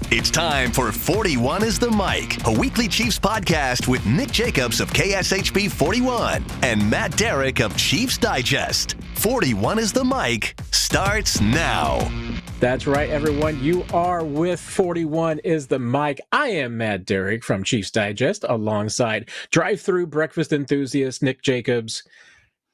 It's time for 41 is the Mic, a weekly Chiefs podcast with Nick Jacobs of KSHB 41 and Matt Derrick of Chiefs Digest. 41 is the Mic starts now. That's right, everyone. You are with 41 is the Mic. I am Matt Derrick from Chiefs Digest alongside drive-through breakfast enthusiast Nick Jacobs,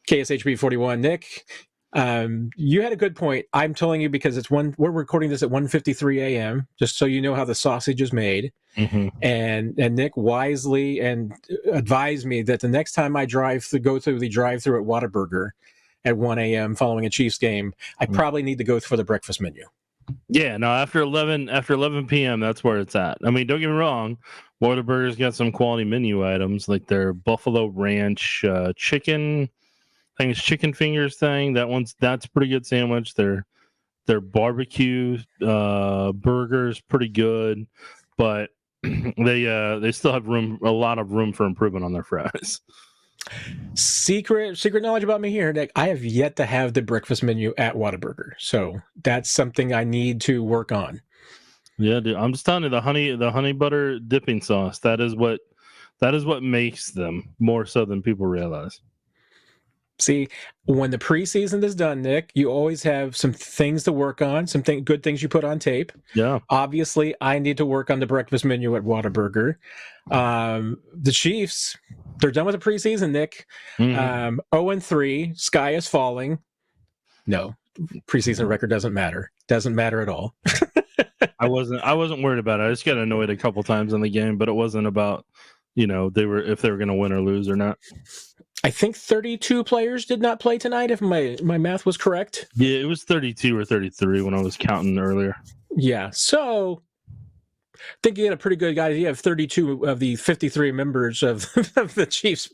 KSHB 41. Nick, you had a good point. I'm telling you because we're recording this at 1:53 a.m., just so you know how the sausage is made. Mm-hmm. And Nick wisely advised me that the next time I go through the drive-through at Whataburger at 1 a.m. following a Chiefs game, I probably need to go for the breakfast menu. Yeah, no, after 11 p.m., that's where it's at. I mean, don't get me wrong, Whataburger's got some quality menu items like their Buffalo Ranch chicken. I think it's chicken fingers thing. That's a pretty good sandwich. Their barbecue burgers pretty good, but they still have a lot of room for improvement on their fries. Secret knowledge about me here, Nick. I have yet to have the breakfast menu at Whataburger, so that's something I need to work on. Yeah, dude, I'm just telling you, the honey butter dipping sauce, that is what makes them more so than people realize. See, when the preseason is done, Nick, you always have some things to work on, good things you put on tape. Yeah. Obviously, I need to work on the breakfast menu at Whataburger. The Chiefs, they're done with the preseason, Nick. 0-3, sky is falling. No, preseason record doesn't matter. Doesn't matter at all. I wasn't worried about it. I just got annoyed a couple times in the game, but it wasn't about, if they were going to win or lose or not. I think 32 players did not play tonight, if my math was correct. Yeah, it was 32 or 33 when I was counting earlier. Yeah, so I think you get a pretty good idea of 32 of the 53 members of the Chiefs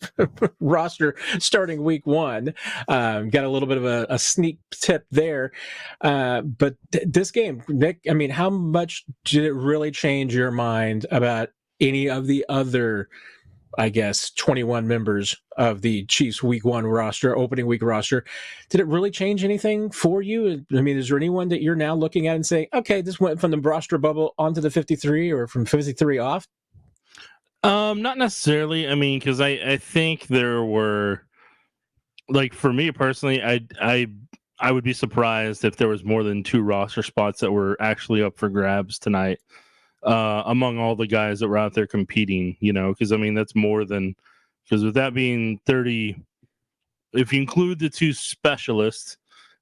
roster starting week one. Got a little bit of a sneak tip there. But this game, Nick, I mean, how much did it really change your mind about any of the other, I guess, 21 members of the Chiefs week one roster, opening week roster? Did it really change anything for you? I mean, is there anyone that you're now looking at and saying, okay, this went from the roster bubble onto the 53 or from 53 off? Not necessarily. I mean, because I think there were, like, for me personally, I would be surprised if there was more than 2 roster spots that were actually up for grabs tonight. Among all the guys that were out there competing, because I mean, that's more than, because with that being 30, if you include the 2 specialists,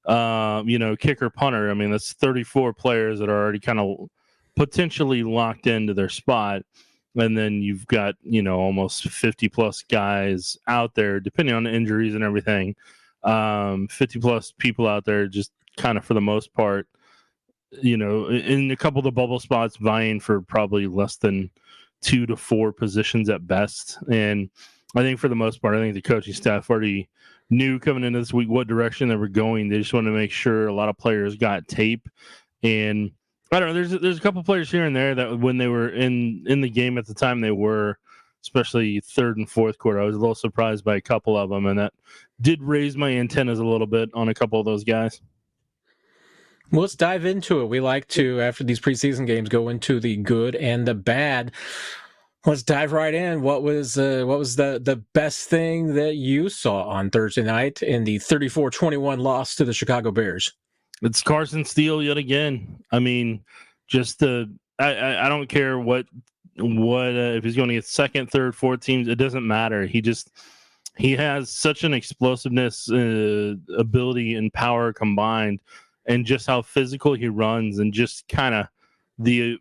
kicker, punter, I mean, that's 34 players that are already kind of potentially locked into their spot. And then you've got, almost 50 plus guys out there, depending on the injuries and everything, 50 plus people out there, just kind of for the most part, in a couple of the bubble spots vying for probably less than 2 to 4 positions at best. And I think for the most part, I think the coaching staff already knew coming into this week what direction they were going. They just wanted to make sure a lot of players got tape. And I don't know, there's a couple of players here and there that when they were in the game at the time they were, especially third and fourth quarter, I was a little surprised by a couple of them. And that did raise my antennas a little bit on a couple of those guys. Well, let's dive into it. We like to, after these preseason games, go into the good and the bad. Let's dive right in. What was the best thing that you saw on Thursday night in the 34-21 loss to the Chicago Bears? It's Carson Steele yet again. I mean, just I don't care what if he's going to get second, third, fourth teams. It doesn't matter. He has such an explosiveness, ability, and power combined. And just how physical he runs, and just kind of the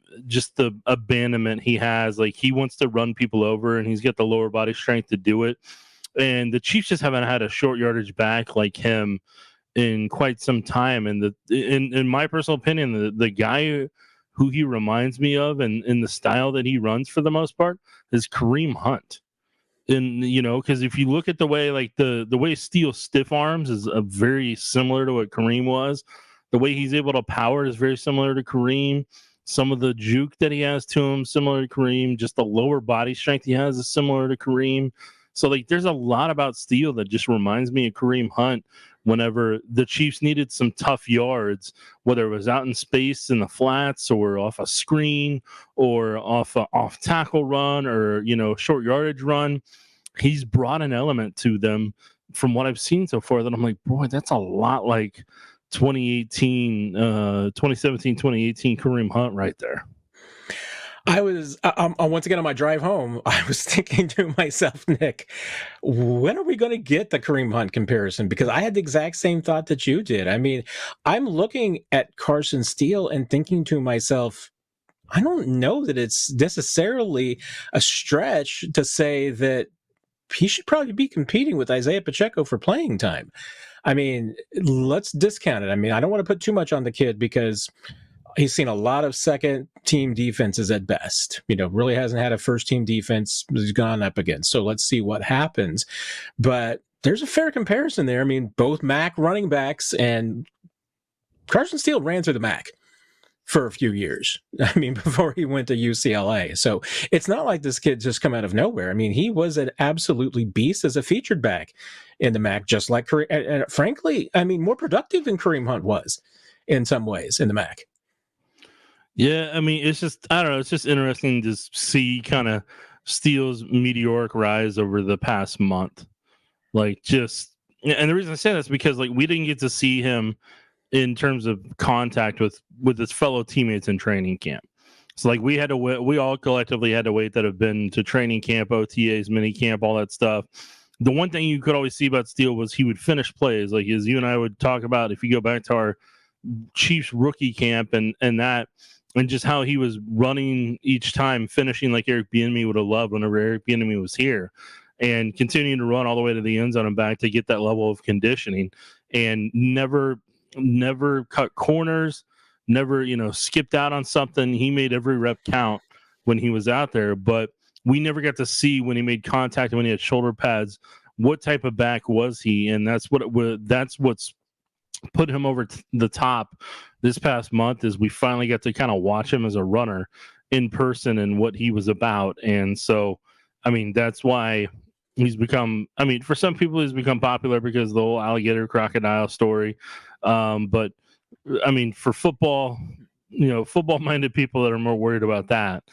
abandonment he has. Like, he wants to run people over, and he's got the lower body strength to do it. And the Chiefs just haven't had a short yardage back like him in quite some time. And in my personal opinion, the guy who he reminds me of, and in the style that he runs for the most part, is Kareem Hunt. And because if you look at the way, like the way Steele stiff arms is very similar to what Kareem was. The way he's able to power is very similar to Kareem. Some of the juke that he has to him, similar to Kareem. Just the lower body strength he has is similar to Kareem. So, like, there's a lot about Steele that just reminds me of Kareem Hunt. whenever the Chiefs needed some tough yards, whether it was out in space in the flats or off a screen or off a off tackle run or, short yardage run. He's brought an element to them from what I've seen so far that I'm like, boy, that's a lot like 2017, 2018 Kareem Hunt right there. I was, once again on my drive home, I was thinking to myself, Nick, when are we going to get the Kareem Hunt comparison? Because I had the exact same thought that you did. I mean, I'm looking at Carson Steele and thinking to myself, I don't know that it's necessarily a stretch to say that he should probably be competing with Isaiah Pacheco for playing time. I mean, let's discount it. I mean, I don't want to put too much on the kid because he's seen a lot of second-team defenses at best. Really hasn't had a first-team defense he's gone up against. So let's see what happens. But there's a fair comparison there. I mean, both MAC running backs and Carson Steele ran through the MAC for a few years. I mean, before he went to UCLA. So it's not like this kid just come out of nowhere. I mean, he was an absolutely beast as a featured back in the MAC, just like Kareem. And frankly, I mean, more productive than Kareem Hunt was in some ways in the MAC. Yeah, I mean, it's just, I don't know, it's just interesting to see kind of Steele's meteoric rise over the past month. And the reason I say that is because, we didn't get to see him in terms of contact with his fellow teammates in training camp. So, we had to wait, we all collectively had to wait that have been to training camp, OTAs, mini camp, all that stuff. The one thing you could always see about Steele was he would finish plays, as you and I would talk about, if you go back to our Chiefs rookie camp and just how he was running each time, finishing like Eric Bieniemy would have loved whenever Eric Bieniemy was here, and continuing to run all the way to the end zone and back to get that level of conditioning, and never cut corners, never skipped out on something. He made every rep count when he was out there, but we never got to see when he made contact and when he had shoulder pads what type of back was he, and that's what's put him over the top this past month is we finally got to kind of watch him as a runner in person and what he was about. And so, I mean, that's why he's become, for some people he's become popular because of the whole alligator crocodile story. But I mean, for football, football minded people that are more worried about that,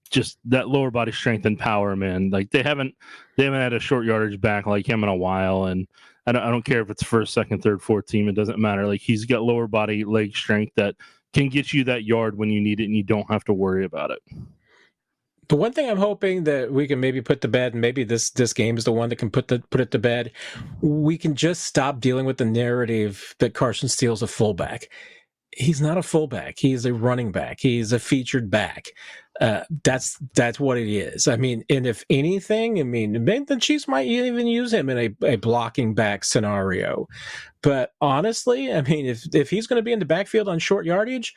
just that lower body strength and power, man. They haven't had a short yardage back like him in a while. And I don't care if it's first, second, third, fourth team. It doesn't matter. He's got lower body leg strength that can get you that yard when you need it, and you don't have to worry about it. The one thing I'm hoping that we can maybe put to bed, and maybe this game is the one that can put it to bed, we can just stop dealing with the narrative that Carson Steele's a fullback. He's not a fullback. He's a running back. He's a featured back. That's what it is. I mean, and if anything, the Chiefs might even use him in a blocking back scenario. But honestly, if he's going to be in the backfield on short yardage,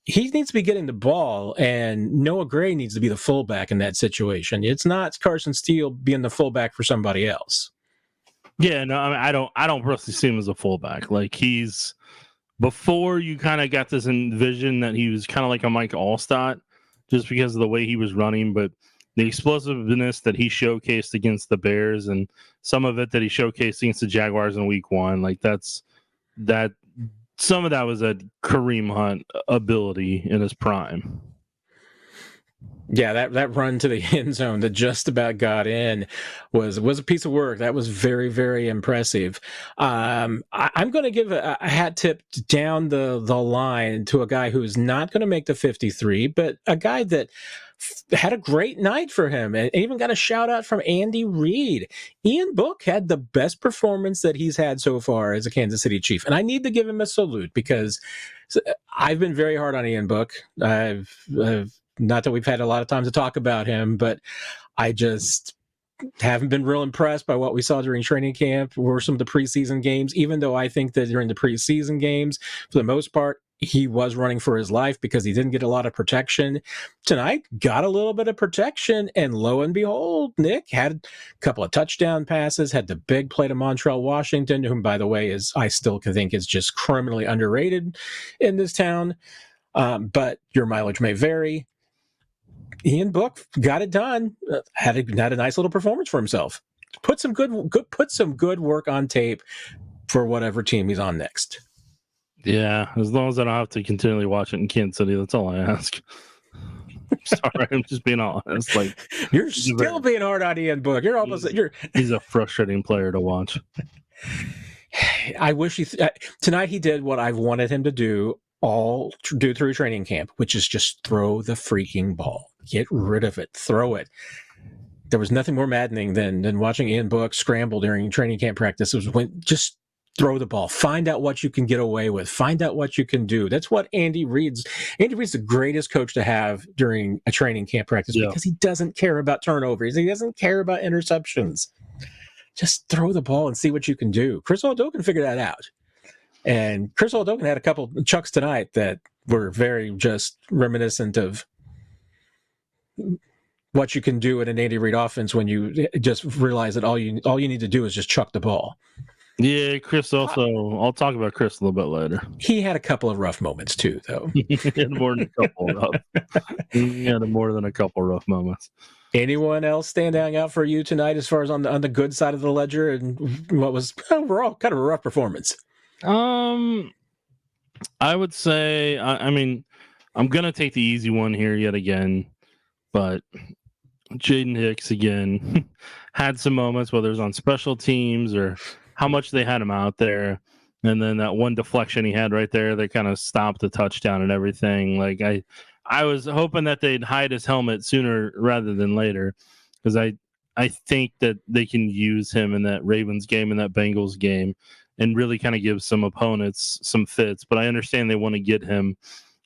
he needs to be getting the ball, and Noah Gray needs to be the fullback in that situation. It's not Carson Steele being the fullback for somebody else. Yeah, no, I don't personally see him as a fullback. He's, before you kind of got this envision that he was kind of like a Mike Allstott just because of the way he was running, but the explosiveness that he showcased against the Bears and some of it that he showcased against the Jaguars in week one, some of that was a Kareem Hunt ability in his prime. Yeah, that run to the end zone that just about got in was a piece of work. That was very, very impressive. I'm going to give a hat tip down the line to a guy who's not going to make the 53, but a guy that had a great night for him, and even got a shout out from Andy Reid. Ian Book had the best performance that he's had so far as a Kansas City Chief, and I need to give him a salute because I've been very hard on Ian Book. I've not that we've had a lot of time to talk about him, but I just haven't been real impressed by what we saw during training camp or some of the preseason games, even though I think that during the preseason games, for the most part, he was running for his life because he didn't get a lot of protection. Tonight, got a little bit of protection, and lo and behold, Nick had a couple of touchdown passes, had the big play to Montrell Washington, whom, by the way, I still think is just criminally underrated in this town, but your mileage may vary. Ian Book got it done, had a nice little performance for himself. put some good work on tape for whatever team he's on next. Yeah, as long as I don't have to continually watch it in Kansas City, that's all I ask. Sorry, I'm just being honest. Like, you're still being hard on Ian Book. He's a frustrating player to watch. I wish tonight he did what I've wanted him to do through training camp, which is just throw the freaking ball. Get rid of it. Throw it. There was nothing more maddening than watching Ian Book scramble during training camp practice. It was when just throw the ball. Find out what you can get away with. Find out what you can do. That's what Andy Reid's the greatest coach to have during a training camp practice because he doesn't care about turnovers. He doesn't care about interceptions. Just throw the ball and see what you can do. Chris Oladokun figured that out. And Chris Oladokun had a couple chucks tonight that were very just reminiscent of what you can do in an Andy Reid offense when you just realize that all you need to do is just chuck the ball. Yeah, Chris also. I'll talk about Chris a little bit later. He had a couple of rough moments too, though. He had more than a couple rough moments. Anyone else standing out for you tonight as far as on the good side of the ledger and what was overall kind of a rough performance? I would say, I mean, I'm going to take the easy one here yet again, but Jaden Hicks again had some moments, whether it was on special teams or how much they had him out there. And then that one deflection he had right there, that kind of stopped the touchdown and everything. Like I was hoping that they'd hide his helmet sooner rather than later, because I think that they can use him in that Ravens game and that Bengals game and really kind of give some opponents some fits. But I understand they want to get him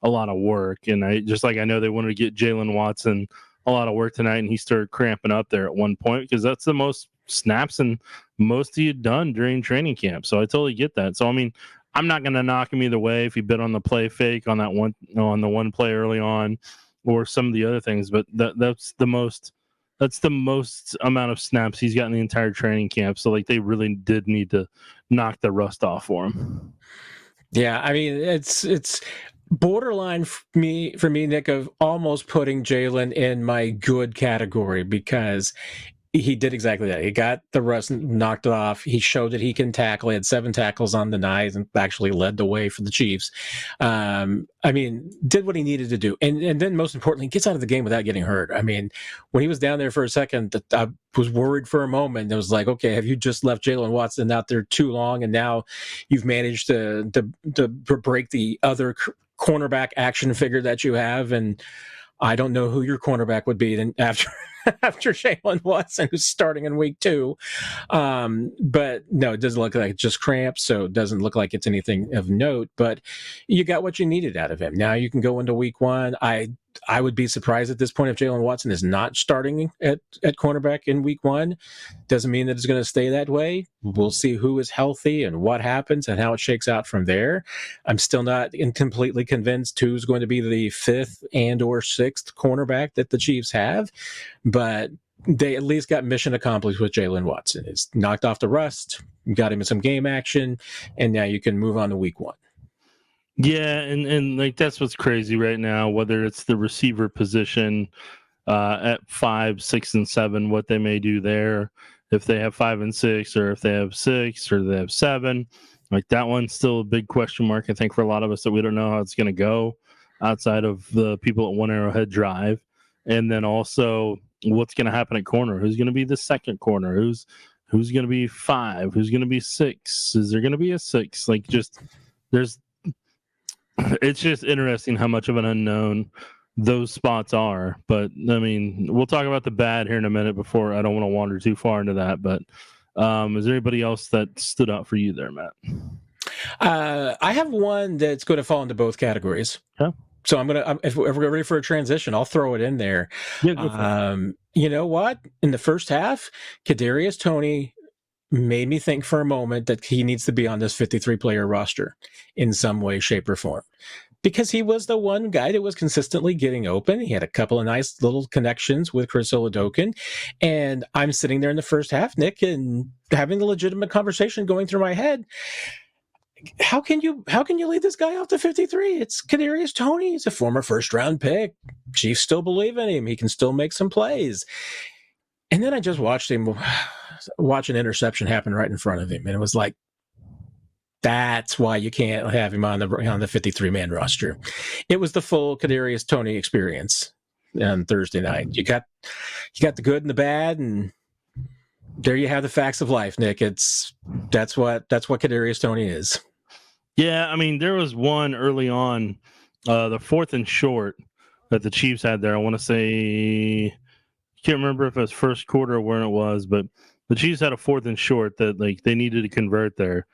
a lot of work. And I know they wanted to get Jalen Watson a lot of work tonight, and he started cramping up there at one point because that's the most snaps and most he had done during training camp. So I totally get that. So, I mean, I'm not going to knock him either way if he bit on the play fake on the one play early on or some of the other things, but that's the most amount of snaps he's got in the entire training camp. So like they really did need to knock the rust off for him. Yeah, I mean, it's borderline for me, Nick, of almost putting Jalen in my good category because he did exactly that. He got the rust knocked off. He showed that he can tackle. He had 7 tackles on the night and actually led the way for the Chiefs. I mean, did what he needed to do. And then most importantly, gets out of the game without getting hurt. I mean, when he was down there for a second, I was worried for a moment. It was like, okay, have you just left Jalen Watson out there too long? And now you've managed to break the other cornerback action figure that you have. And I don't know who your cornerback would be then after Jalen Watson, who's starting in week 2. But no, it doesn't look like it's just cramps, so it doesn't look like it's anything of note. But you got what you needed out of him. Now you can go into week 1. I would be surprised at this point if Jalen Watson is not starting at cornerback in week 1. Doesn't mean that it's going to stay that way. We'll see who is healthy and what happens and how it shakes out from there. I'm still not completely convinced who's going to be the 5th and or 6th cornerback that the Chiefs have, but they at least got mission accomplished with Jalen Watson. It's knocked off the rust, got him in some game action, and now you can move on to week 1. Yeah, and like that's what's crazy right now, whether it's the receiver position at 5, 6, and 7, what they may do there, if they have 5 and 6, or if they have 6, or they have 7. Like that one's still a big question mark, I think, for a lot of us, that we don't know how it's going to go outside of the people at One Arrowhead Drive. And then also what's going to happen at corner. Who's going to be the second corner? Who's going to be 5? Who's going to be 6? Is there going to be a 6? Like it's just interesting how much of an unknown those spots are. But I mean, we'll talk about the bad here in a minute. Before, I don't want to wander too far into that, but is there anybody else that stood out for you there, Matt? I have one that's going to fall into both categories. Yeah. So if we're ready for a transition, I'll throw it in there. Yeah, go for it. You know what? In the first half, Kadarius Toney made me think for a moment that he needs to be on this 53-player roster in some way, shape, or form. Because he was the one guy that was consistently getting open. He had a couple of nice little connections with Chris Oladokun. And I'm sitting there in the first half, Nick, and having a legitimate conversation going through my head. How can you leave this guy off the 53? It's Kadarius Toney. He's a former first-round pick. Chiefs still believe in him. He can still make some plays. And then I just watched him watch an interception happen right in front of him, and it was like, that's why you can't have him on the 53-man roster. It was the full Kadarius Toney experience on Thursday night. You got the good and the bad, and there you have the facts of life, Nick. That's what Kadarius Toney is. Yeah, I mean, there was one early on, the 4th and short that the Chiefs had there. I want to say, can't remember if it was first quarter or when it was, but the Chiefs had a 4th and short that like they needed to convert there,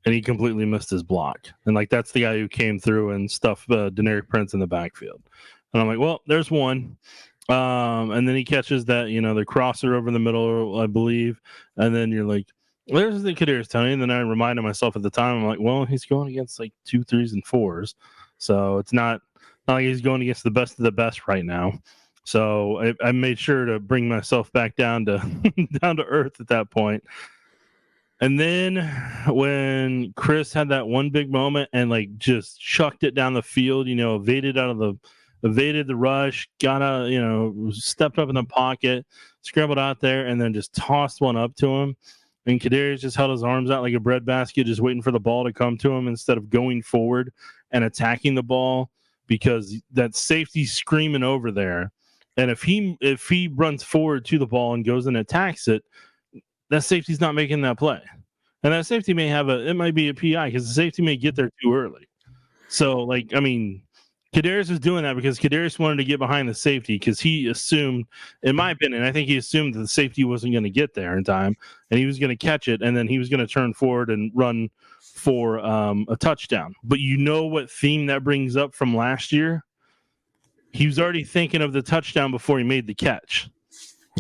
and he completely missed his block. And like that's the guy who came through and stuffed Deneric Prince in the backfield. And I'm like, well, there's one. And then he catches that, the crosser over the middle, I believe. And then you're like, there's the Kadarius Toney. And then I reminded myself at the time, I'm like, well, he's going against like 2 3s and 4s. So it's not like he's going against the best of the best right now. So I made sure to bring myself back down to down to earth at that point. And then when Chris had that one big moment and like just chucked it down the field, evaded the rush, got out, stepped up in the pocket, scrambled out there, and then just tossed one up to him. And Kadarius just held his arms out like a breadbasket, just waiting for the ball to come to him instead of going forward and attacking the ball, because that safety's screaming over there. And if he runs forward to the ball and goes and attacks it, that safety's not making that play. And that safety it might be a PI because the safety may get there too early. So, Kadarius was doing that because Kadarius wanted to get behind the safety because he assumed, in my opinion, I think he assumed that the safety wasn't going to get there in time and he was going to catch it and then he was going to turn forward and run for a touchdown. But you know what theme that brings up from last year? He was already thinking of the touchdown before he made the catch.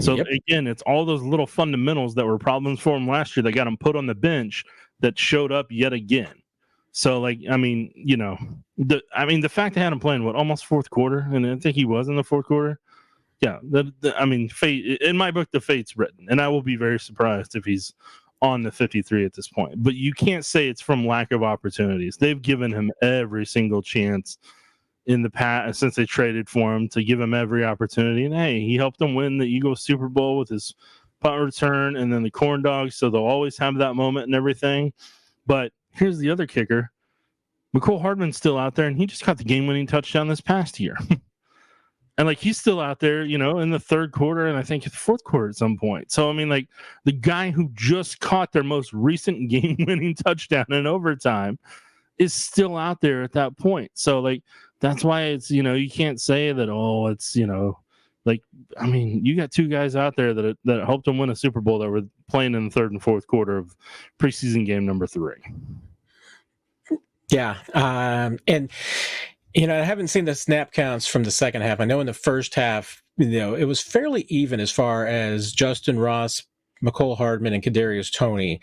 So, Again, it's all those little fundamentals that were problems for him last year that got him put on the bench that showed up yet again. So, the fact they had him playing, almost fourth quarter, and I think he was in the fourth quarter. Yeah, fate, in my book, the fate's written, and I will be very surprised if he's on the 53 at this point. But you can't say it's from lack of opportunities. They've given him every single chance in the past since they traded for him to give him every opportunity. And, hey, he helped them win the Eagles Super Bowl with his punt return and then the corn dogs, so they'll always have that moment and everything. But here's the other kicker. Mecole Hardman's still out there, and he just caught the game-winning touchdown this past year. And, he's still out there, in the third quarter and I think the fourth quarter at some point. So, the guy who just caught their most recent game-winning touchdown in overtime is still out there at that point. So, that's why it's, you can't say that, it's, you got two guys out there that helped them win a Super Bowl that were playing in the third and fourth quarter of preseason game number 3. Yeah. And, I haven't seen the snap counts from the second half. I know in the first half, it was fairly even as far as Justin Ross, Mecole Hardman, and Kadarius Toney.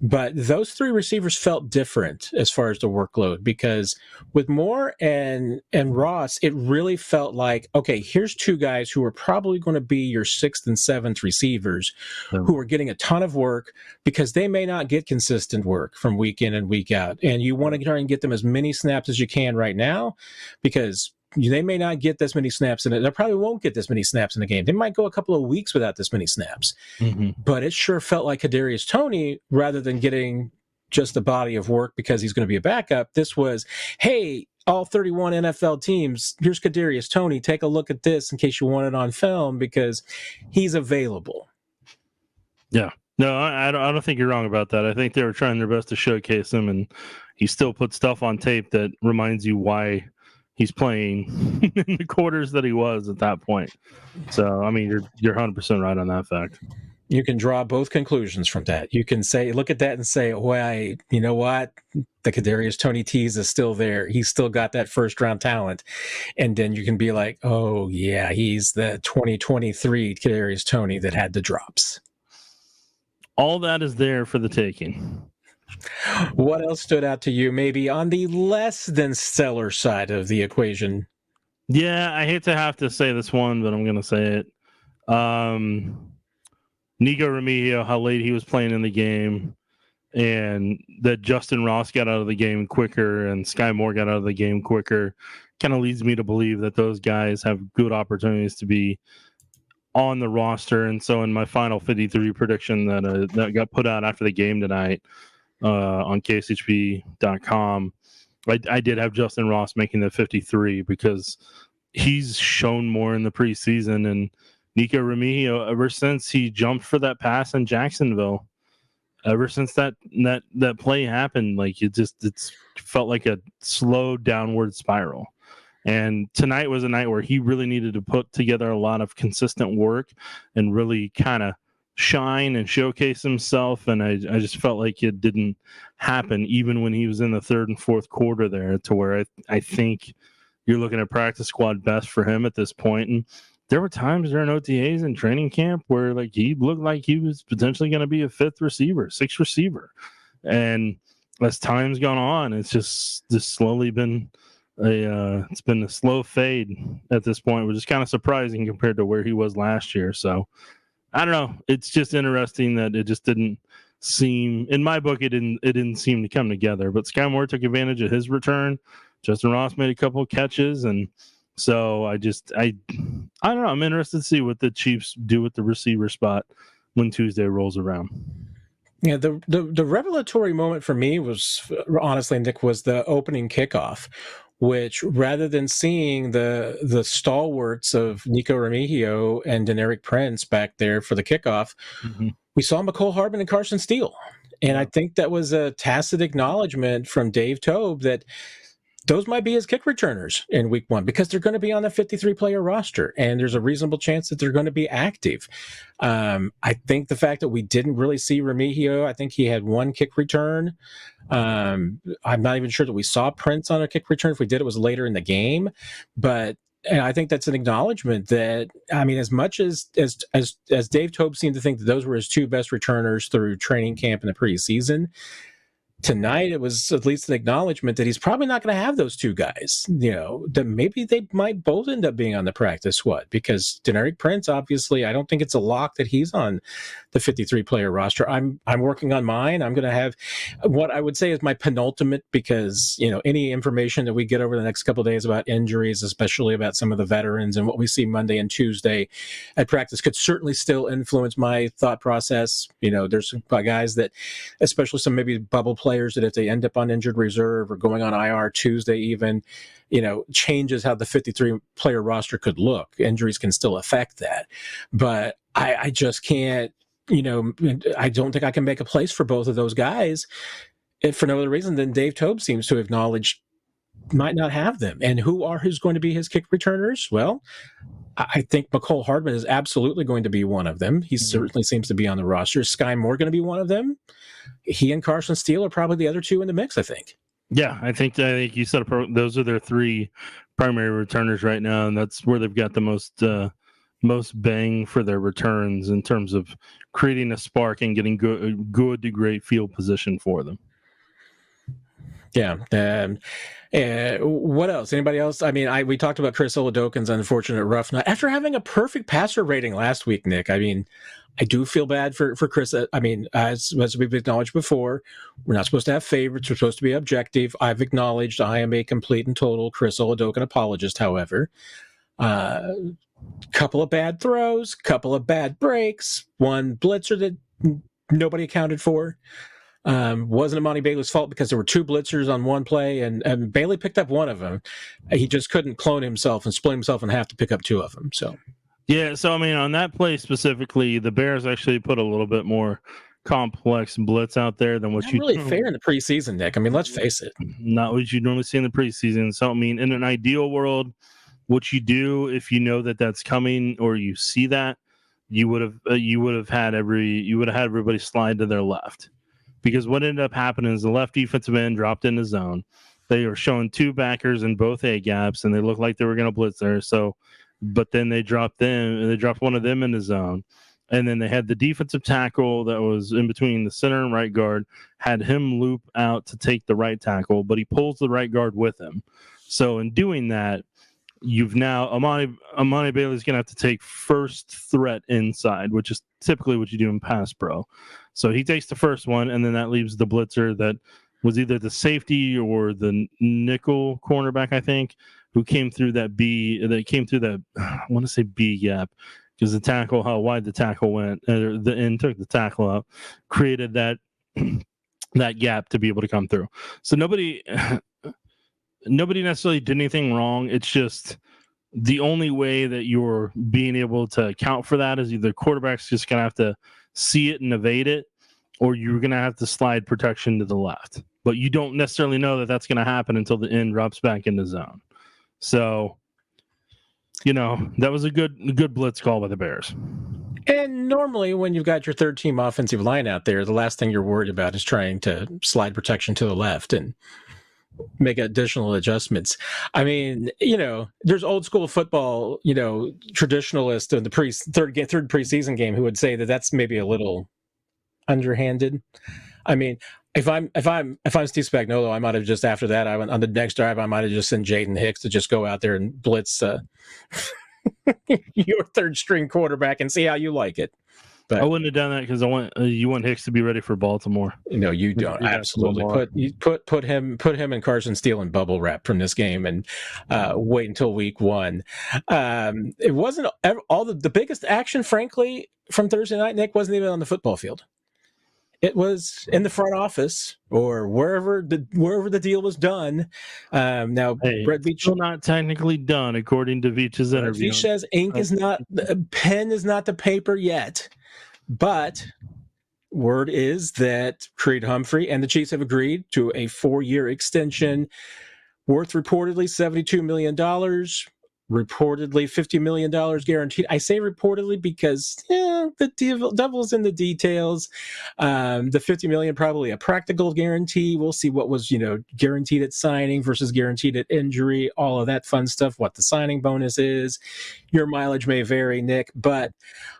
But those 3 receivers felt different as far as the workload, because with Moore and Ross, it really felt like, okay, here's 2 guys who are probably going to be your 6th and 7th receivers who are getting a ton of work because they may not get consistent work from week in and week out. And you want to try and get them as many snaps as you can right now because they may not get this many snaps in it. They probably won't get this many snaps in the game. They might go a couple of weeks without this many snaps. Mm-hmm. But it sure felt like Kadarius Toney, rather than getting just the body of work because he's going to be a backup, this was, hey, all 31 NFL teams, here's Kadarius Toney. Take a look at this in case you want it on film because he's available. Yeah. No, I don't think you're wrong about that. I think they were trying their best to showcase him, and he still put stuff on tape that reminds you why he's playing in the quarters that he was at that point. So, you're 100% right on that fact. You can draw both conclusions from that. You can look at that and say, well, you know what? The Kadarius Toney tease is still there. He's still got that first-round talent. And then you can be like, oh, yeah, he's the 2023 Kadarius Toney that had the drops. All that is there for the taking. What else stood out to you, maybe on the less than stellar side of the equation? Yeah, I hate to have to say this one, but I'm going to say it. Nico Remigio, how late he was playing in the game, and that Justin Ross got out of the game quicker and Sky Moore got out of the game quicker, kind of leads me to believe that those guys have good opportunities to be on the roster. And so in my final 53 prediction that got put out after the game tonight on KSHB.com, I did have Justin Ross making the 53 because he's shown more in the preseason. And Nico Remigio, ever since he jumped for that pass in Jacksonville, ever since that play happened, like it's felt like a slow downward spiral. And tonight was a night where he really needed to put together a lot of consistent work and really kind of shine and showcase himself. And I just felt like it didn't happen even when he was in the third and fourth quarter there, to where I think you're looking at practice squad best for him at this point. And there were times during OTAs and training camp where like he looked like he was potentially going to be a sixth receiver. And as time's gone on, it's just slowly been it's been a slow fade at this point, which is kind of surprising compared to where he was last year. So I don't know. It's just interesting that it just didn't seem, in my book, it didn't seem to come together. But Sky Moore took advantage of his return. Justin Ross made a couple of catches, and so I don't know. I'm interested to see what the Chiefs do with the receiver spot when Tuesday rolls around. Yeah, the revelatory moment for me was, honestly, Nick, was the opening kickoff, which rather than seeing the stalwarts of Nico Remigio and Deneric Prince back there for the kickoff, we saw Mecole Hardman and Carson Steele. And I think that was a tacit acknowledgement from Dave Toub that those might be his kick returners in week one, because they're going to be on the 53-player roster, and there's a reasonable chance that they're going to be active. I think the fact that we didn't really see Remigio, I think he had one kick return. I'm not even sure that we saw Prince on a kick return. If we did, it was later in the game. But I think that's an acknowledgement that, I mean, as much as Dave Toub seemed to think that those were his two best returners through training camp in the preseason, tonight it was at least an acknowledgement that he's probably not going to have those two guys. That maybe they might both end up being on the practice squad, because Deneric Prince, obviously, I don't think it's a lock that he's on the 53-player roster. I'm working on mine. I'm going to have what I would say is my penultimate, because any information that we get over the next couple of days about injuries, especially about some of the veterans and what we see Monday and Tuesday at practice, could certainly still influence my thought process. There's some guys that, especially some maybe bubble players, that if they end up on injured reserve or going on IR Tuesday even, changes how the 53-player roster could look. Injuries can still affect that. But I just can't, I don't think I can make a place for both of those guys, if for no other reason than Dave Toub seems to acknowledge might not have them. And who's going to be his kick returners? Well, I think Mecole Hardman is absolutely going to be one of them. He certainly seems to be on the roster. Is Sky Moore going to be one of them? He and Carson Steele are probably the other two in the mix, I think. Yeah, I think you said those are their three primary returners right now, and that's where they've got the most bang for their returns in terms of creating a spark and getting good to great field position for them. Yeah. What else? Anybody else? I mean, we talked about Chris Oladokun's unfortunate rough night. After having a perfect passer rating last week, Nick, I mean, I do feel bad for Chris. I mean, as we've acknowledged before, we're not supposed to have favorites. We're supposed to be objective. I've acknowledged I am a complete and total Chris Oladokun apologist, however. Couple of bad throws, couple of bad breaks, one blitzer that nobody accounted for. Wasn't Amani Bailey's fault because there were two blitzers on one play, and Bailey picked up one of them. He just couldn't clone himself and split himself in half to pick up two of them. So, yeah. So I mean, on that play specifically, the Bears actually put a little bit more complex blitz out there than what not really fair in the preseason, Nick. I mean, let's face it, not what you normally see in the preseason. So I mean, in an ideal world, what you do if you know that that's coming or you see that, you would have had everybody slide to their left. Because what ended up happening is the left defensive end dropped in the zone. They were showing two backers in both A gaps, and they looked like they were going to blitz there. So, but then they dropped one of them in the zone. And then they had the defensive tackle that was in between the center and right guard, had him loop out to take the right tackle, but he pulls the right guard with him. So in doing that, you've now Amani Bailey's going to have to take first threat inside, which is typically what you do in pass pro. So he takes the first one, and then that leaves the blitzer that was either the safety or the nickel cornerback, I think, who came through that B gap, because the tackle, how wide the tackle went, the end took the tackle up, created that that gap to be able to come through. So nobody necessarily did anything wrong. It's just the only way that you're being able to account for that is either quarterback's just going to have to see it and evade it, or you're going to have to slide protection to the left. But you don't necessarily know that that's going to happen until the end drops back in the zone. So, that was a good blitz call by the Bears. And normally when you've got your third team offensive line out there, the last thing you're worried about is trying to slide protection to the left and make additional adjustments. I mean, there's old school football, traditionalists in the third preseason game who would say that that's maybe a little underhanded. I mean, if I'm Steve Spagnuolo, I might have just after that, on the next drive, I might have just sent Jaden Hicks to just go out there and blitz your third string quarterback and see how you like it. But I wouldn't have done that because you want Hicks to be ready for Baltimore. No, you don't. Absolutely. Put him and Carson Steele in bubble wrap from this game and wait until week 1. It wasn't all the biggest action, frankly, from Thursday night, Nick, wasn't even on the football field. It was in the front office or wherever the deal was done. Now, Brett Veach still not technically done, according to Veach's interview. Veach says pen is not the paper yet, but word is that Creed Humphrey and the Chiefs have agreed to a 4-year extension worth reportedly $72 million. Reportedly $50 million guaranteed. I say reportedly because the devil's in the details. The $50 million probably a practical guarantee. We'll see what was guaranteed at signing versus guaranteed at injury. All of that fun stuff. What the signing bonus is. Your mileage may vary, Nick, but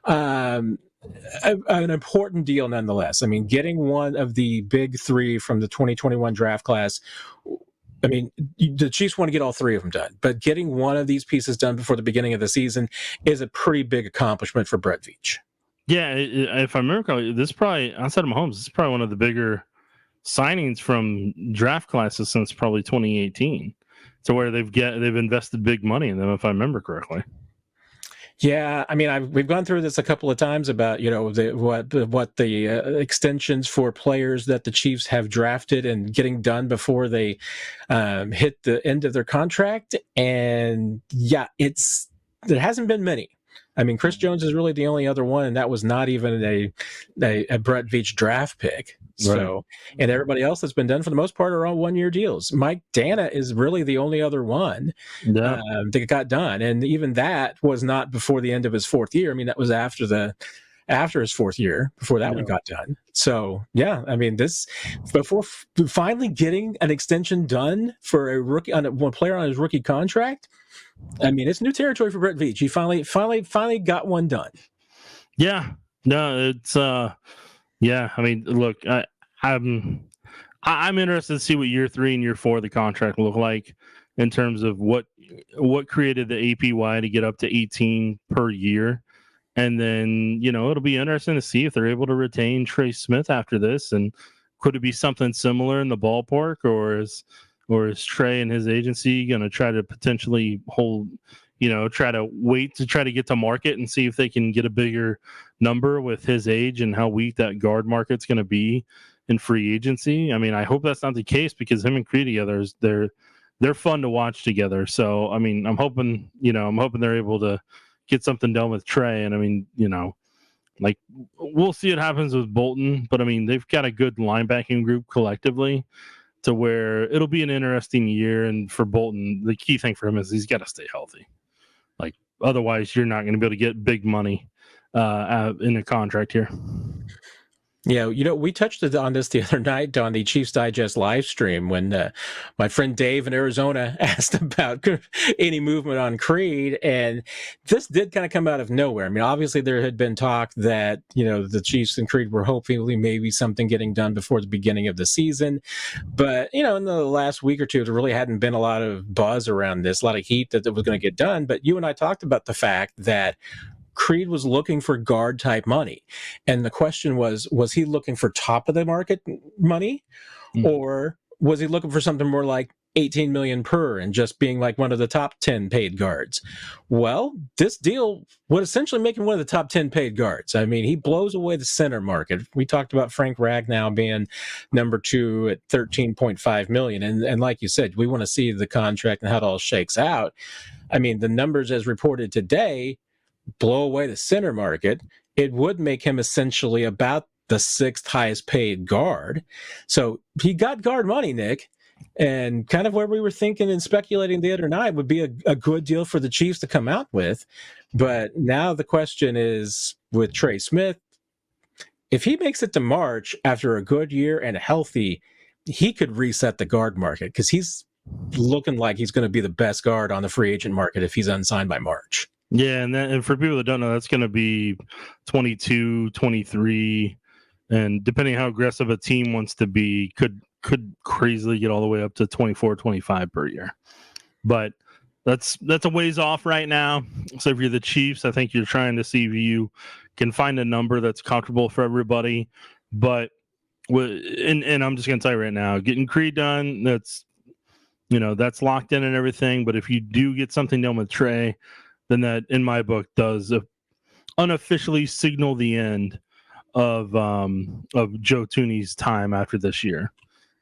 an important deal nonetheless. I mean, getting one of the big 3 from the 2021 draft class. I mean, the Chiefs want to get all 3 of them done, but getting one of these pieces done before the beginning of the season is a pretty big accomplishment for Brett Veach. Yeah, if I remember correctly, this is probably, outside of Mahomes, this is probably one of the bigger signings from draft classes since probably 2018, to where they've invested big money in them, if I remember correctly. Yeah, I mean, we've gone through this a couple of times about what the extensions for players that the Chiefs have drafted and getting done before they hit the end of their contract, and yeah, there hasn't been many. I mean, Chris Jones is really the only other one, and that was not even a Brett Veach draft pick. So, right. And everybody else that's been done for the most part are all 1-year deals. Mike Dana is really the only other one that got done, and even that was not before the end of his 4th year. I mean, that was after his 4th year before that one got done. So, yeah, I mean, before finally getting an extension done for a rookie one player on his rookie contract. I mean, it's new territory for Brett Veach. He finally got one done. Yeah, no, it's yeah. I mean, look, I'm interested to see what year 3 and year 4 of the contract look like in terms of what created the APY to get up to 18 per year, and then it'll be interesting to see if they're able to retain Trey Smith after this, and could it be something similar in the ballpark, or is Trey and his agency going to try to potentially try to wait to try to get to market and see if they can get a bigger number with his age and how weak that guard market's going to be in free agency? I mean, I hope that's not the case, because him and Creed together, they're fun to watch together. So, I mean, I'm hoping they're able to get something done with Trey. And I mean, like, we'll see what happens with Bolton, but I mean, they've got a good linebacking group collectively, to where it'll be an interesting year. And for Bolton, the key thing for him is he's got to stay healthy. Like, otherwise, you're not going to be able to get big money in a contract here. Yeah, we touched on this the other night on the Chiefs Digest live stream when my friend Dave in Arizona asked about any movement on Creed, and this did kind of come out of nowhere. I mean, obviously there had been talk that the Chiefs and Creed were hopefully maybe something getting done before the beginning of the season, but in the last week or two there really hadn't been a lot of buzz around this, a lot of heat that it was going to get done. But you and I talked about the fact that Creed was looking for guard type money. And the question was he looking for top of the market money, or was he looking for something more like $18 million per and just being like one of the top 10 paid guards. Well, this deal would essentially make him one of the top 10 paid guards. I mean, he blows away the center market. We talked about Frank Ragnow being number 2 at $13.5 million. And like you said, we want to see the contract and how it all shakes out. I mean, the numbers as reported today blow away the center market. It would make him essentially about the 6th highest paid guard. So he got guard money, Nick. And kind of where we were thinking and speculating the other night would be a good deal for the Chiefs to come out with. But now the question is with Trey Smith, if he makes it to March after a good year and healthy, he could reset the guard market because he's looking like he's going to be the best guard on the free agent market if he's unsigned by March. Yeah, and for people that don't know, that's going to be 22, 23, and depending how aggressive a team wants to be, could crazily get all the way up to 24, 25 per year. But that's a ways off right now. So if you're the Chiefs, I think you're trying to see if you can find a number that's comfortable for everybody. But and I'm just going to tell you right now, getting Creed done, that's locked in and everything. But if you do get something done with Trey, then that, in my book, does unofficially signal the end of Joe Thuney's time after this year.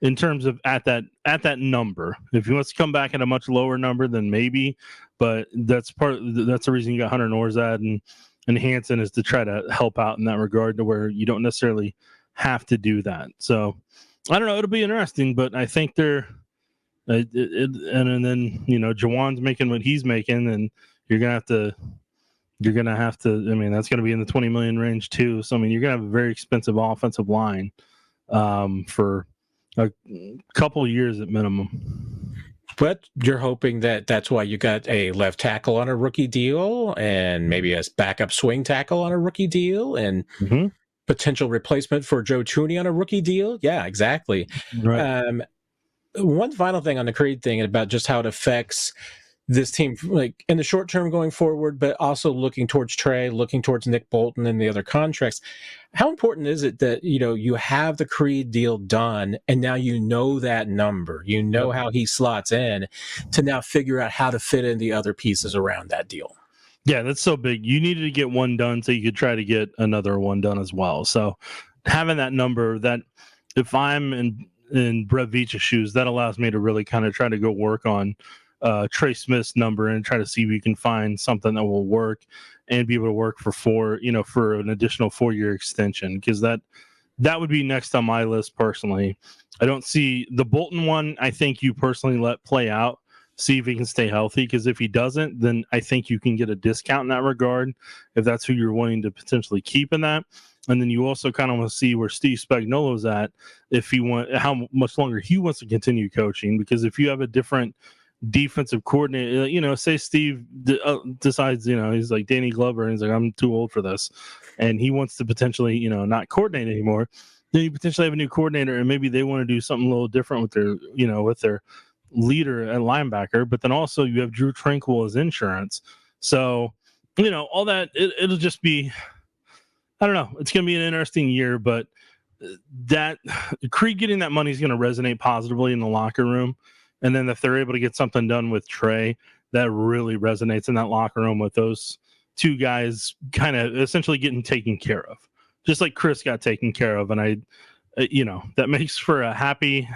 In terms of at that number, if he wants to come back at a much lower number, then maybe. But that's the reason you got Hunter Norzad and Hansen, is to try to help out in that regard, to where you don't necessarily have to do that. So I don't know. It'll be interesting, but I think they're and then Jawan's making what he's making, and you're gonna have to. I mean, that's gonna be in the $20 million range too. So I mean, you're gonna have a very expensive offensive line for a couple years at minimum. But you're hoping that that's why you got a left tackle on a rookie deal and maybe a backup swing tackle on a rookie deal and potential replacement for Joe Thuney on a rookie deal. Yeah, exactly. Right. One final thing on the Creed thing about just how it affects this team, like in the short term going forward, but also looking towards Trey, looking towards Nick Bolton and the other contracts. How important is it that, you have the Creed deal done and now that number, how he slots in, to now figure out how to fit in the other pieces around that deal? Yeah, that's so big. You needed to get one done so you could try to get another one done as well. So having that number, that if I'm in Brett Veach's shoes, that allows me to really kind of try to go work on Trey Smith's number and try to see if you can find something that will work and be able to work for an additional 4-year extension, because that would be next on my list personally. I don't see the Bolton one. I think you personally let play out, see if he can stay healthy, because if he doesn't, then I think you can get a discount in that regard if that's who you're wanting to potentially keep in that. And then you also kind of want to see where Steve Spagnuolo's at, how much longer he wants to continue coaching, because if you have a different defensive coordinator, say Steve decides, he's like Danny Glover, and he's like, I'm too old for this, and he wants to potentially, not coordinate anymore, then you potentially have a new coordinator, and maybe they want to do something a little different with their leader at linebacker. But then also you have Drew Tranquil as insurance. So, all that, it'll just be, I don't know. It's going to be an interesting year, but that Creed getting that money is going to resonate positively in the locker room. And then if they're able to get something done with Trey, that really resonates in that locker room with those two guys kind of essentially getting taken care of, just like Chris got taken care of. And that makes for a happy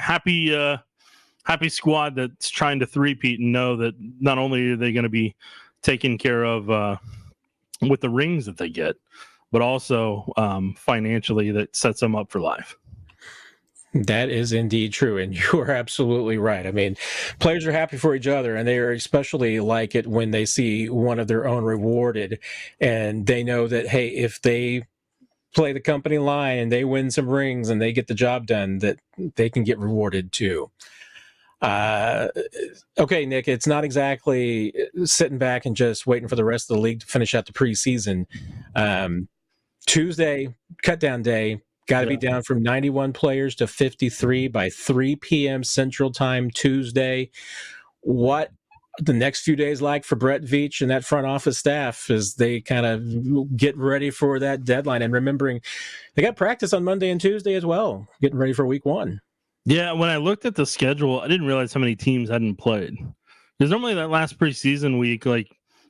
squad that's trying to three-peat and know that not only are they going to be taken care of with the rings that they get, but also financially that sets them up for life. That is indeed true, and you are absolutely right. I mean, players are happy for each other, and they are especially like it when they see one of their own rewarded, and they know that, hey, if they play the company line and they win some rings and they get the job done, that they can get rewarded too. Okay, Nick, it's not exactly sitting back and just waiting for the rest of the league to finish out the preseason. Tuesday, Cutdown Day. Got to be down from 91 players to 53 by 3 p.m. Central Time Tuesday. What the next few days like for Brett Veach and that front office staff as they kind of get ready for that deadline, and remembering they got practice on Monday and Tuesday as well, getting ready for week 1. Yeah, when I looked at the schedule, I didn't realize how many teams hadn't played. Because normally that last preseason week, like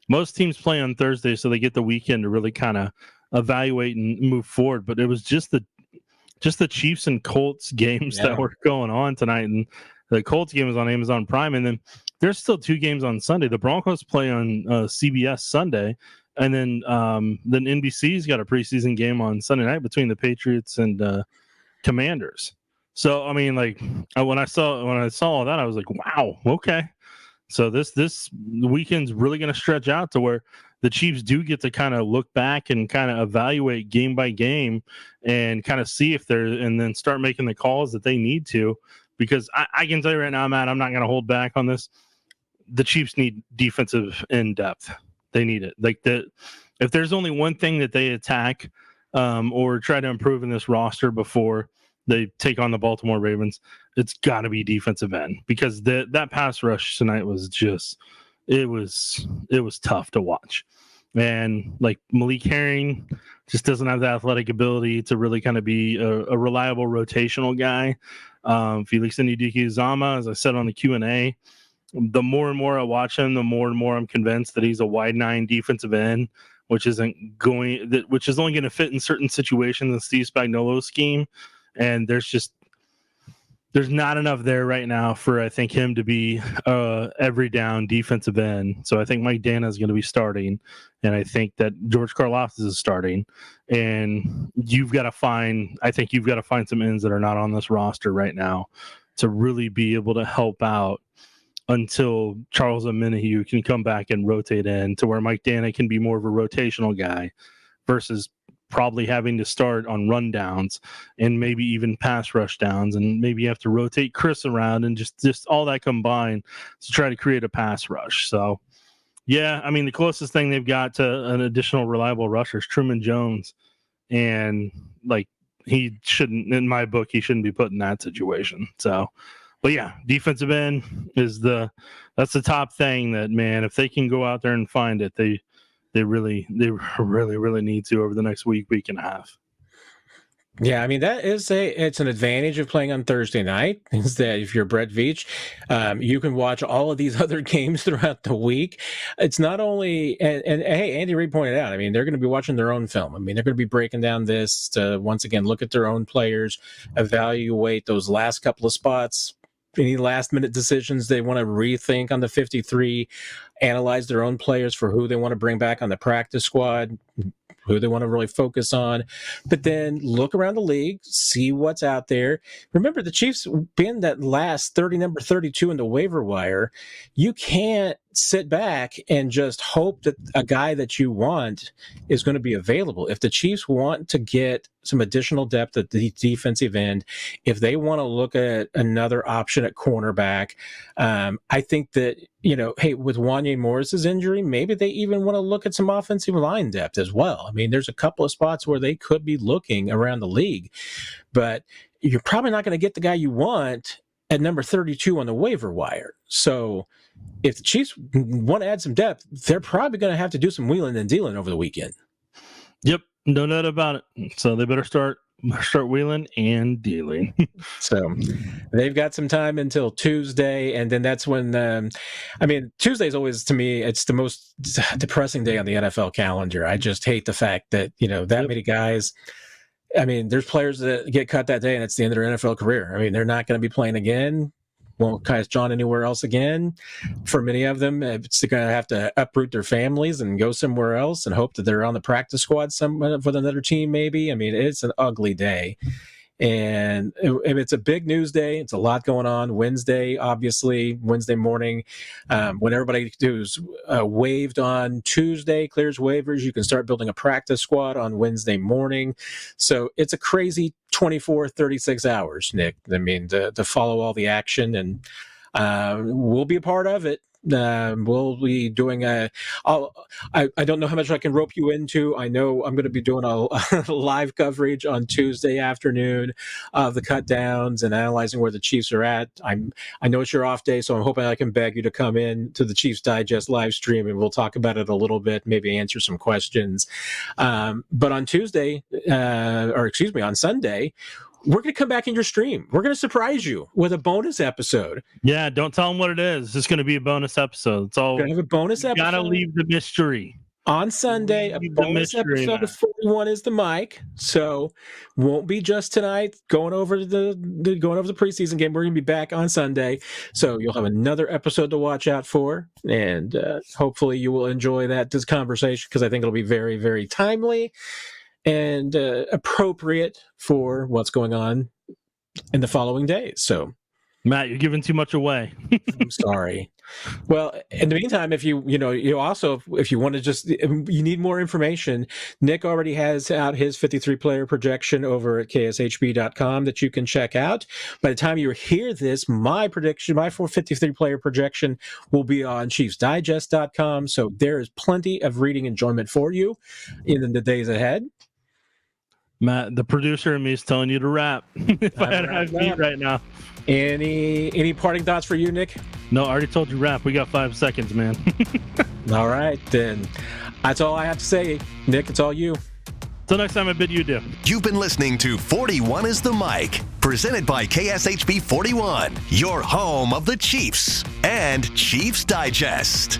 most teams play on Thursday, so they get the weekend to really kind of evaluate and move forward. But it was just the Chiefs and Colts games that were going on tonight, and the Colts game was on Amazon Prime, and then there's still 2 games on Sunday. The Broncos play on CBS Sunday, and then NBC's got a preseason game on Sunday night between the Patriots and Commanders. So I mean, like when I saw all that, I was like, wow, okay. So this weekend's really going to stretch out to where the Chiefs do get to kind of look back and kind of evaluate game by game and kind of see if they're, and then start making the calls that they need to. Because I can tell you right now, Matt, I'm not going to hold back on this. The Chiefs need defensive in depth. They need it. Like if there's only one thing that they attack or try to improve in this roster before they take on the Baltimore Ravens, it's got to be defensive end, because that pass rush tonight was just it was tough to watch. And like Malik Herring just doesn't have the athletic ability to really kind of be a reliable rotational guy. Felix Ndiki-Uzama, as I said on the Q&A, the more and more I watch him, the more and more I'm convinced that he's a wide 9 defensive end, which is only going to fit in certain situations in Steve Spagnuolo's scheme. And there's not enough there right now for, I think, him to be every down defensive end. So I think Mike Dana is going to be starting, and I think that George Karlaftis is starting. And you've got to find some ends that are not on this roster right now to really be able to help out until Charles Omenihu can come back and rotate in, to where Mike Dana can be more of a rotational guy versus probably having to start on rundowns and maybe even pass rush downs, and maybe you have to rotate Chris around, and just all that combined to try to create a pass rush. So yeah, I mean, the closest thing they've got to an additional reliable rusher is Truman Jones, and like he shouldn't, in my book, he shouldn't be put in that situation. So, but yeah, defensive end is that's the top thing that, man, if they can go out there and find it, they really need to over the next week and a half. Yeah, I mean, it's an advantage of playing on Thursday night, is that if you're Brett Veach, you can watch all of these other games throughout the week. It's not only, and hey, Andy Reid pointed out, I mean, they're going to be watching their own film. I mean, they're going to be breaking down this to, once again, look at their own players, evaluate those last couple of spots, any last minute decisions they want to rethink on the 53, analyze their own players for who they want to bring back on the practice squad, who they want to really focus on, but then look around the league, see what's out there. Remember, the Chiefs being that last number 32 in the waiver wire, you can't sit back and just hope that a guy that you want is going to be available. If the Chiefs want to get some additional depth at the defensive end, if they want to look at another option at cornerback, I think that, hey, with Wanya Morris's injury, maybe they even want to look at some offensive line depth as well. I mean, there's a couple of spots where they could be looking around the league, but you're probably not going to get the guy you want at number 32 on the waiver wire. So if the Chiefs want to add some depth, they're probably going to have to do some wheeling and dealing over the weekend. Yep, no doubt about it. So they better start wheeling and dealing. So they've got some time until Tuesday, and then that's when Tuesday's always, to me, it's the most depressing day on the NFL calendar. I just hate the fact that many guys, I mean, there's players that get cut that day and it's the end of their NFL career. I mean, they're not going to be playing again, won't cast John anywhere else again. For many of them, it's going to have to uproot their families and go somewhere else and hope that they're on the practice squad with another team maybe. I mean, it's an ugly day. And it's a big news day. It's a lot going on. Wednesday morning, when everybody is waived on Tuesday, clears waivers, you can start building a practice squad on Wednesday morning. So it's a crazy 24, 36 hours, Nick. I mean, to follow all the action, and we'll be a part of it. We'll be doing I don't know how much I can rope you into. I know I'm going to be doing a live coverage on Tuesday afternoon of the Cutdowns and analyzing where the Chiefs are at. I know it's your off day, so I'm hoping I can beg you to come in to the Chiefs Digest live stream, and we'll talk about it a little bit, maybe answer some questions. But on Sunday, we're going to come back in your stream. We're going to surprise you with a bonus episode. Yeah, don't tell them what it is. It's going to be a bonus episode. It's all. We're going to have a bonus episode. Got to leave the mystery. On Sunday, a bonus episode of 41 is the mic. So won't be just tonight going over the preseason game. We're going to be back on Sunday. So you'll have another episode to watch out for. And hopefully you will enjoy this conversation, because I think it'll be very, very timely and appropriate for what's going on in the following days. So, Matt, you're giving too much away. I'm sorry. Well, in the meantime, if you want to just, you need more information, Nick already has out his 53 player projection over at KSHB.com that you can check out. By the time you hear this, my 453 player projection will be on ChiefsDigest.com. So there is plenty of reading enjoyment for you in the days ahead. Matt, the producer and me is telling you to rap. If I had a beat right now. Any parting thoughts for you, Nick? No, I already told you rap. We got 5 seconds, man. All right, then. That's all I have to say. Nick, it's all you. Till next time, I bid you adieu. You've been listening to 41 is the Mic, presented by KSHB 41, your home of the Chiefs and Chiefs Digest.